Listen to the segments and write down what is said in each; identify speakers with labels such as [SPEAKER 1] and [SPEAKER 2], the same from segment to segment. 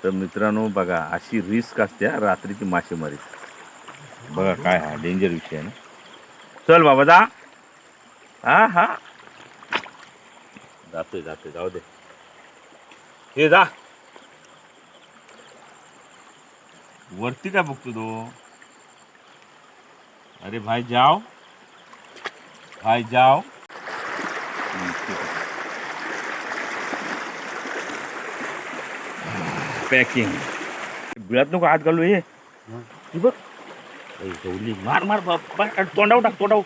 [SPEAKER 1] तर मित्रांनो बघा, अशी रिस्क असते रात्रीची मासेमारी. बघा काय हा डेंजर विषय आहे ना. चल बाबा जा. हा हा जातोय जातोय, जाऊ दे. हे जा वरती काय बघतो तो. अरे भाई जाओ, भाई जाओ. पॅकिंग बिळात नको हात घालू. हे बघ गवली, मार मार तोंडाव टाक, तोंडाव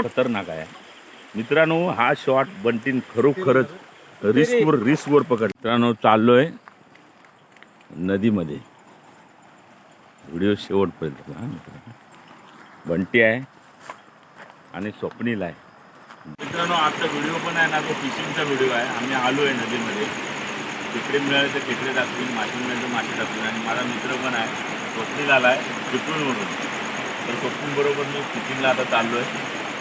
[SPEAKER 1] खतरनाक आहे मित्रांनो. हा शॉट बंटीन खरोखरच रिस्कवर पकड. मित्रांनो चाललोय नदीमध्ये. व्हिडिओ शेवटपर्यंत बघा मित्रांनो. बंटी आहे आणि स्वप्नील आहे. मित्रांनो आजचा व्हिडिओ पण आहे ना, तो फिशिंगचा व्हिडिओ आहे. आम्ही आलो आहे नदीमध्ये. खेकडे मिळाले तर खेकडे दाखवून, मासे मिळाले तर मासे दाखवून. आणि माझा मित्र पण आहे, स्वप्नील आला आहे चिपळूणवरून. तर स्वप्नीलबरोबर मी फिशिंगला आता चाललो आहे.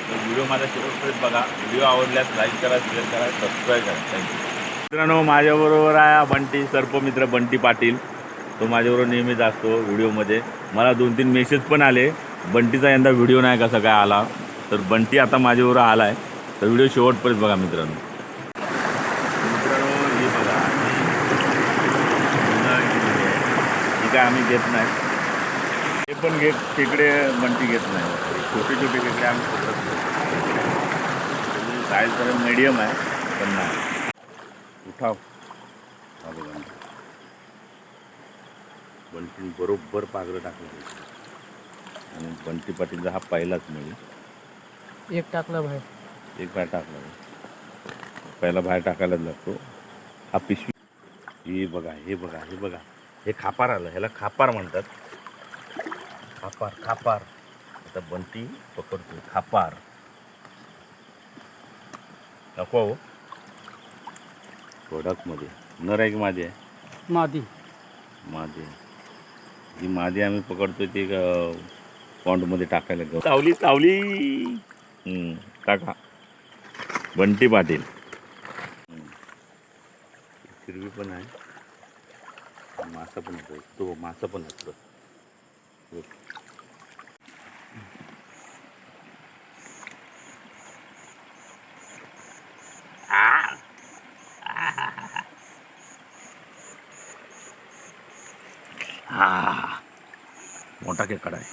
[SPEAKER 1] तर व्हिडिओ माझा शेवटपर्यंत बघा. व्हिडिओ आवडल्यास लाईक करा, शेअर करा, सबस्क्राईब करा. थँक्यू. मित्रांनो माझ्याबरोबर आहे बंटी, सर्पमित्र बंटी पाटील. तो माझ्याबरोबर नेहमीच असतो व्हिडिओमध्ये. मला 2-3 मेसेज पण आले, बंटीचा यंदा व्हिडिओ नाही कसा काय आला. तर बंटी आता माझ्याबरोबर आला आहे. तर व्हिडिओ शेवटपर्यंत बघा मित्रांनो. हे बघा, ही काय आम्ही घेत नाही. हे पण खेकडे बंटी घेत नाही. छोटे छोटे खेकडे आम्ही पकडत नाही. साईज तर मीडियम आहे पण नाही. उठाव बंटी बरोबर पागलं टाकलं. आणि बंटी पाटीलचा हा पहिलाच मिळेल.
[SPEAKER 2] एक टाकला बाहेर,
[SPEAKER 1] एक बाहेर टाकला. पहिला बाहेर टाकायलाच लागतो हा पिशवी. हे बघा, हे बघा, हे बघा, हे खापार आलं. ह्याला खापार म्हणतात. खापार खापार. आता बंटी पकडतो खापार. नको हो. प्रोडक्टमध्ये नर आहे की मादी आहे?
[SPEAKER 2] मादी.
[SPEAKER 1] मादी. ही मादी आम्ही पकडतोय ते पॉन्डमध्ये टाकायला घेऊ. चावली चावली. टाका बंटी पाटील. हिरवी पण आहे, मासा पण असतो. तो मासा पण असतो. हा मोठा खेकडा आहे.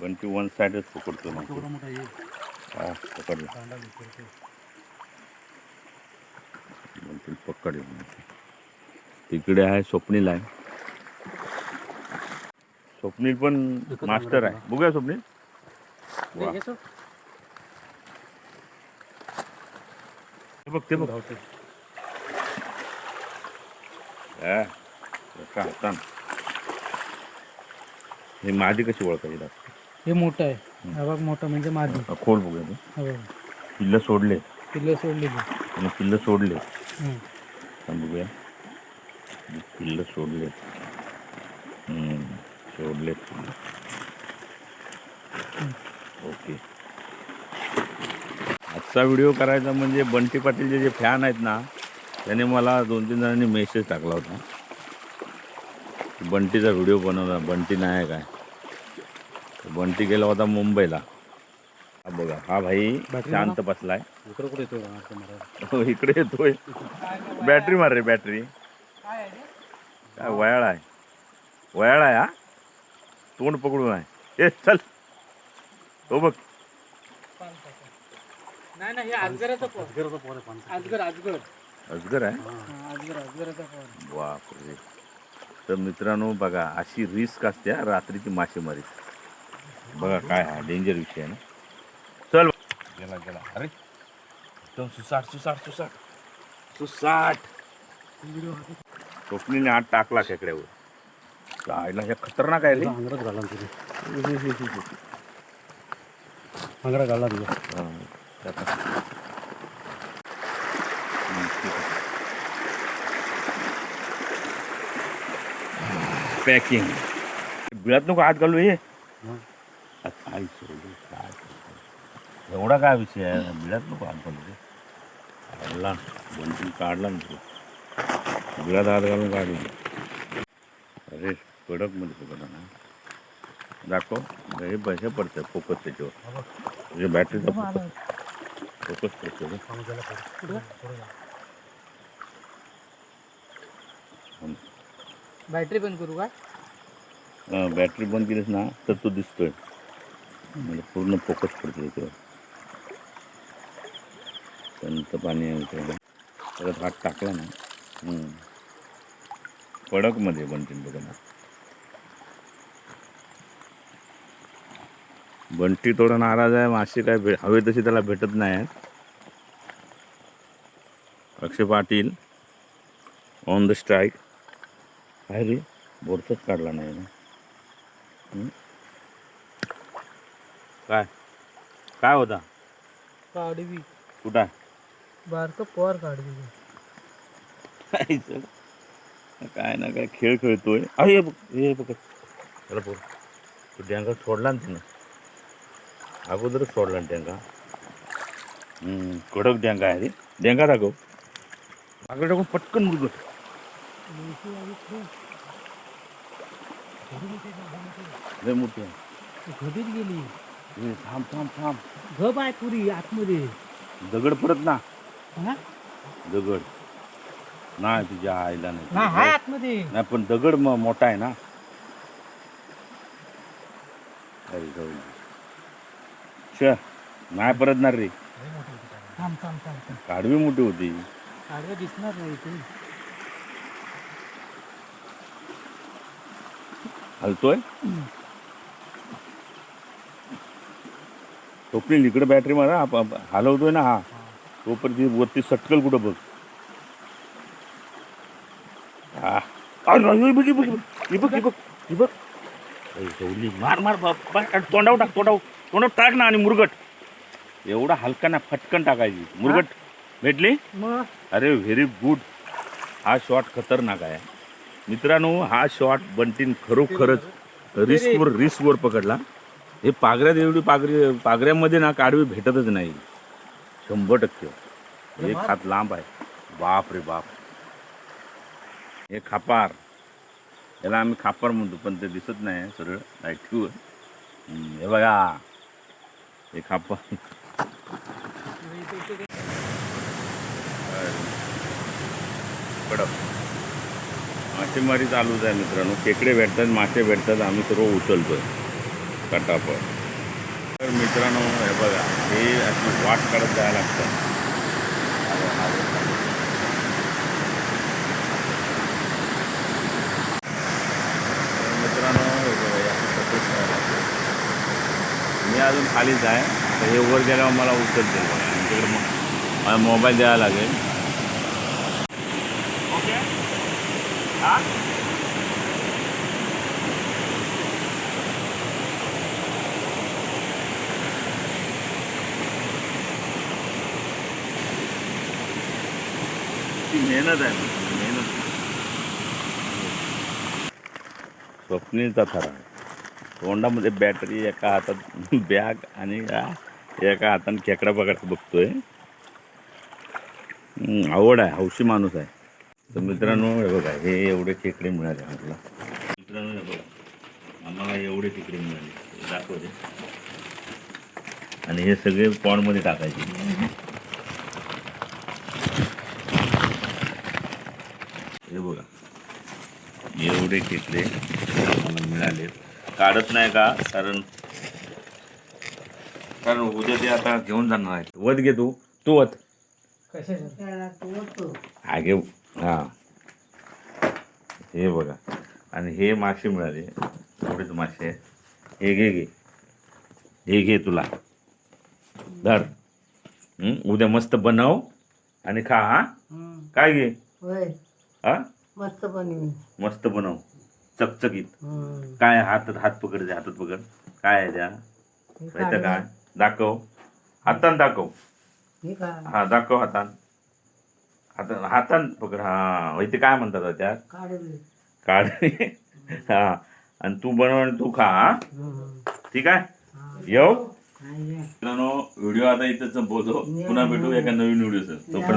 [SPEAKER 1] बंटी वन साइडच पकडतो ना. हा पकडला. बंटी पकड. तिकडे आहे स्वप्नील आहे. स्वप्नील पण मास्टर आहे. बघूया स्वप्नील. बघ ते बघ. हे मादी कशी ओळखायची?
[SPEAKER 2] हे मोठं आहे. हा बघ, मोठं म्हणजे मादी.
[SPEAKER 1] खोल बघूया. पिल्लं सोडले.
[SPEAKER 2] पिल्लं सोडलेली.
[SPEAKER 1] आणि पिल्लं सोडले. बघूया. पिल्लं सोडले. सोडले. ओके. आजचा व्हिडिओ करायचा म्हणजे बंटी पाटीलचे जे फॅन आहेत ना, त्याने मला 2-3 जणांनी मेसेज टाकला होता, बंटीचा व्हिडिओ बनवला. बंटी नाही काय. बंटी गेला होता मुंबईला. हा बघा, हा भाई शांत बसलाय. इकडे येतोय. बॅटरी मार रे, बॅटरी. काय वयाळ आहे, वयाळ आहे. हा तोंड पकडून आहे. ए चल. तो बघ.
[SPEAKER 2] नाही नाही, हे अजगराचा पोर. अजगर अजगर
[SPEAKER 1] अजगर आहे.
[SPEAKER 2] अजगराचा पोर.
[SPEAKER 1] बापरे. तर मित्रांनो बघा, अशी रिस्क असते रात्रीची मासेमारी. बघा काय हा डेंजर विषय आहे ना. चल गेला गेला. अरे एकदम सुसाट सुसाट सुसाट सुसाट. स्वप्नीने हात टाकला खेकड्यावर. जायला हे खतरनाक आहे.
[SPEAKER 2] अंगरात घाला अंगरा घाला
[SPEAKER 1] पॅकिंग बिळात नको हात घालू. हे काय सोडू, काय एवढा काय विषय आहे. बिळात नको हात घालू. काढला बंटी, काढला ना. बिळात हात घालून काढू. अरे कडक मध्ये पकडा ना. दाखव. हे पैसे पडतात फोकस त्याच्यावर. तुझ्या बॅटरीचा फोकस पडतो.
[SPEAKER 2] बॅटरी बंद करू का?
[SPEAKER 1] बॅटरी बंद केलीस ना तर तो दिसतोय. म्हणजे पूर्ण फोकस पडतो त्याच्यावर. संत पाणी आहे परत हात टाकला ना कडक मध्ये बनतील बघा ना. बंटी थोडा नाराज आहे. मासे काय हवे तशी त्याला भेटत नाही आहेत. अक्षय पाटील ऑन द स्ट्राईक. काय रे बोरसच काढला नाही ना. काय काय होता
[SPEAKER 2] काढवी
[SPEAKER 1] कुठं
[SPEAKER 2] बारक पोर काढवी.
[SPEAKER 1] काय ना काय खेळ खेळतोय. हे बघ हे बघ त्याला पोर तो डेंगा सोडला ना तिनं. अगोदरच सोडला ना डेंगा. कडक डेंगा आहे रे. डेंगा दाखव. मागं टाकून पटकन मुरगट. लय मोठी आहे.
[SPEAKER 2] झोपीत गेली.
[SPEAKER 1] थांब थांब थांब.
[SPEAKER 2] झोप आहे पुरी आतमध्ये.
[SPEAKER 1] दगड परत ना.
[SPEAKER 2] हा?
[SPEAKER 1] दगड नाही तुझ्या आईला नाही.
[SPEAKER 2] नाही हाय आतमध्ये.
[SPEAKER 1] नाही पण दगड मोठा आहे ना. नाही परतणार रे.
[SPEAKER 2] थांब थांब थांब.
[SPEAKER 1] काढवी मोठी होती.
[SPEAKER 2] काढवे दिसणार नाही इथे.
[SPEAKER 1] हलतोय. टोपली इकडे बॅटरी मारा. हलवतोय ना हा. तोपर्यंत वरती सटकल कुठं बघ. मार मार तोंडावर टाक. तोंडावर टाक ना. आणि मुरगट एवढा हलका ना फटकन टाकायची. मुरगट भेटली.
[SPEAKER 2] मग
[SPEAKER 1] अरे व्हेरी गुड. हा शॉट खतरनाक आहे मित्रांनो. हा शॉट बंटीन खरोखरच रिस्कवर पकडला. हे पागऱ्यात एवढी पागऱ्यामध्ये ना काढवी भेटतच नाही 100%. एक हात लांब आहे. बाप रे बाप. हे खापार. याला आम्ही खापार म्हणतो पण ते दिसत नाही सरळ लाईटीवर. हे बघा हे खापार. कडक मासेमारी चालूच आहे मित्रांनो. खेकडे भेटतात मासे भेटतात. आम्ही सर्व उचलतोय कटापट. तर मित्रांनो हे बघा हे अशी वाट काढत जायला लागतं. मित्रांनो हे बघा मी अजून खालीच आहे. तर हे वर गेल्यावर मला उचलते. तिकडे मला मोबाईल द्यावा लागेल. ओके हां ती मेहनत आहे. मेहनत. स्वप्नीलचा थरा. तोंडामध्ये बॅटरी, एका हातात बॅग आणि एका हाताने खेकडा पकडायला बघतोय. आवड आहे. हौशी माणूस आहे. तर मित्रांनो हे बघा हे एवढे खेकडे मिळाले आम्हाला. मित्रांनो हे बघा आम्हाला एवढे खेकडे मिळाले. दाखवते. आणि हे सगळे पॉन्डमध्ये टाकायचे. हे बघा एवढे खेकडे आम्हाला मिळाले. काढत नाही का कारण उद्या ते आता घेऊन जाणार आहेत. वत घे तू वत. आगे हां हे बघा. आणि हे मासे मिळाले. एवढेच मासे. हे घे तुला धर. उद्या मस्त बनव आणि खा. हा काय घे हा मस्त बनव चकचकीत. काय हातात पकड. हातात पकड. काय आहे त्या माहिती काय दाखव. हातान दाखव. हा दाखव हातान पकड. हा इथे काय म्हणतात त्या काढ. हा आणि तू बनव आणि तू खा. ठीक आहे. येऊ मित्रांनो व्हिडिओ आता इथं संपवतो. पुन्हा भेटू एका नवीन व्हिडिओ. तोपर्यंत